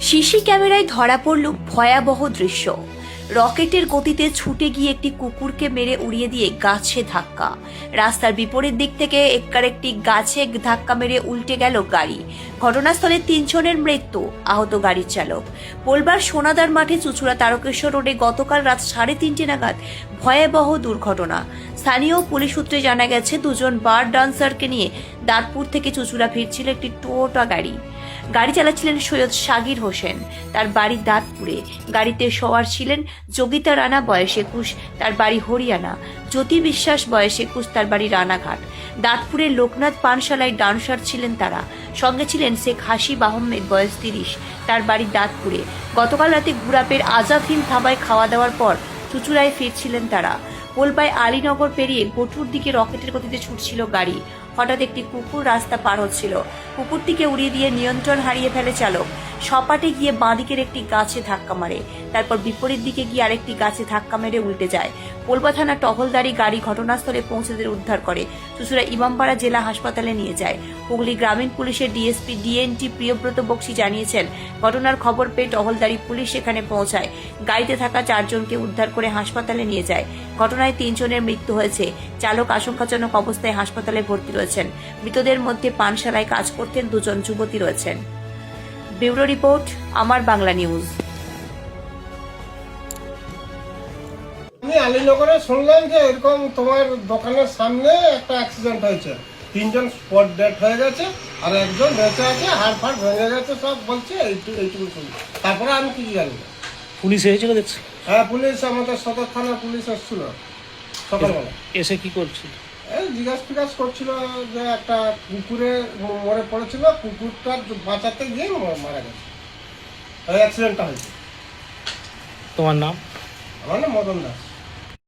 CC ক্যামেরায় ধরা পড়ল ভয়াবহ দৃশ্য। রকেটের গতিতে ছুটে গিয়ে একটি কুকুরকে মেরে উড়িয়ে দিয়ে গাছে ধাক্কা। রাস্তার বিপরীত দিক থেকে একটি গাছে ধাক্কা মেরে উল্টে গেল গাড়ি। ঘটনাস্থলে 3 জনের মৃত্যু, আহত গাড়ির চালক। পোলবার সোনাদার মাঠে চুঁচুড়া তারকেশ্বর রোডে গতকাল রাত 3:30 নাগাদ ভয়াবহ দুর্ঘটনা। স্থানীয় পুলিশ সূত্রে জানা গেছে, 2 জন বার ডান্সারকে নিয়ে দাঁতপুর থেকে চুঁচুড়া ফিরছিল একটি টোয়োটা গাড়ি। গাড়ি চালাচ্ছিলেন সৈয়দ শাকির হোসেন, তার বাড়ি দাঁতপুরে। গাড়িতে সওয়ার ছিলেন যোগিতা রানা, বয়স 21, তার বাড়ি হরিয়ানা। জ্যোতি বিশ্বাস, বয়স 21, তার বাড়ি রানাঘাট। দাঁতপুরের লোকনাথ পানশালায় ডান্সার ছিলেন তারা। সঙ্গে ছিলেন শেখ হাসিব আহমেদ, বয়স 30, তার বাড়ি দাঁতপুরে। গতকাল রাতে গুরাপের আজাফিম ধাবায় খাওয়া দাওয়ার পর চুঁচুড়ায় ফিরছিলেন তারা। পোলবায় আলীনগর পেরিয়ে গোটুর দিকে রকেটের গতিতে ছুটছিল গাড়ি। হঠাৎ একটি কুকুর রাস্তা পার হচ্ছিল। কুকুরটিকে উড়িয়ে দিয়ে নিয়ন্ত্রণ হারিয়ে ফেলে চালক। সপাটে গিয়ে বাঁদিকের একটি গাছে ধাক্কা মারে, তারপর বিপরীত দিকে গিয়ে আরেকটি গাছে ধাক্কা মেরে উল্টে যায়। পোলবা থানা টহলদারি গাড়ি ঘটনাস্থলে পৌঁছেদের উদ্ধার করে চুঁচুড়া ইমামবাড়া জেলা হাসপাতালে নিয়ে যায়। হুগলি গ্রামীণ পুলিশের ডিএসপি ডিএনটি প্রিয়ব্রত বক্সি জানিয়েছেন, ঘটনার খবর পেয়ে টহলদারি পুলিশ সেখানে পৌঁছায়। গাড়িতে থাকা 4 জনকে উদ্ধার করে হাসপাতালে নিয়ে যায়। ঘটনায় 3 জনের মৃত্যু হয়েছে। চালক আশঙ্কাজনক অবস্থায় হাসপাতালে ভর্তি রয়েছেন। মৃতদের মধ্যে পানশালায় কাজ করতেন 2 জন যুবতী রয়েছেন। ব্যুরো রিপোর্ট, আমার বাংলা নিউজ। আমি আলীনগরে শুনলাম যে এরকম তোমার দোকানের সামনে একটা অ্যাক্সিডেন্ট হয়েছে, 3 জন স্পট ডেড হয়ে গেছে, আর 1 জন বেঁচে আছে, হাড় ফাড় ভেঙে গেছে, সব বলছে এইটুকু শুনি। তারপরে আমি কি জানি না। পুলিশ এসেছিল দেখছি? হ্যাঁ, পুলিশ, আমাদের সদর থানার পুলিশ এসেছিল সকালবেলা। এসে কি করছিল? এই জিজ্ঞাস করছিল যে একটা কুকুরে মরে পড়েছিল, কুকুরটা বাঁচাতে গিয়ে মারা গেছে, ওই অ্যাক্সিডেন্টটা হয়েছে। তোমার নাম? আমার নাম মদন দাস।